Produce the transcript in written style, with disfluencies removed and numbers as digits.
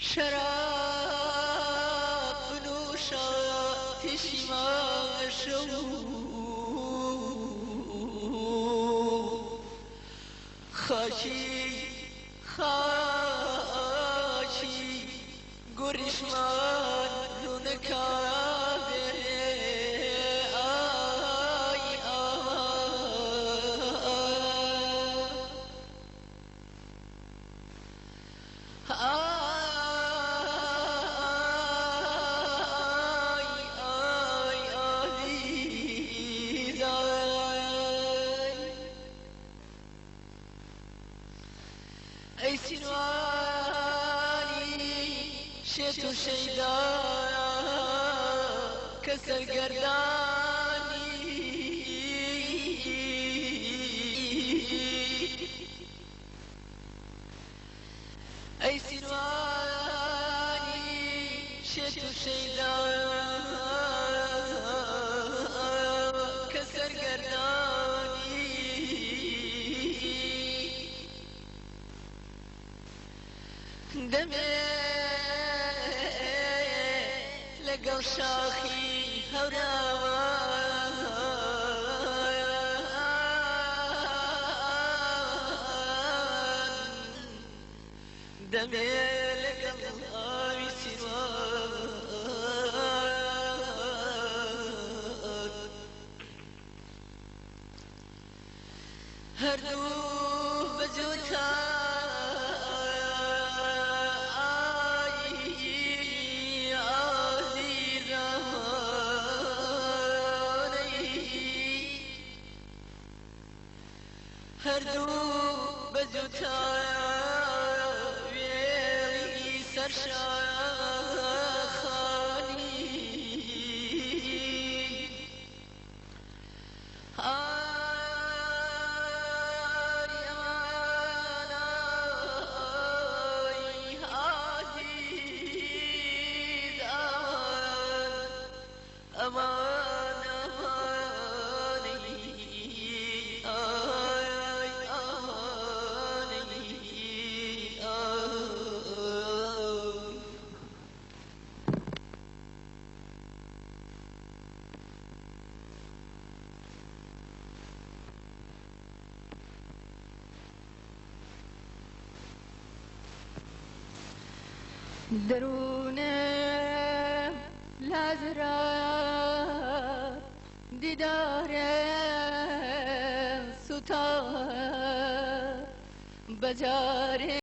شراب بنوشا پشیمان خاکی خاکی گریشمان رونکابه آی ای سینوانی شت و شیدا که سرگردانی ای سینوانی شت و شیدا که سرگردانی دمه لەگەڵ شاخی هەوراوان دەمێ لەگەڵ ئاوی سیروان هەردوو بەجووتا هەردوو بەجووتا وێڵی سەرشاخانی ئای ئەمانای عەزیز ئەمان درون لازرا دیدار سوتا بجار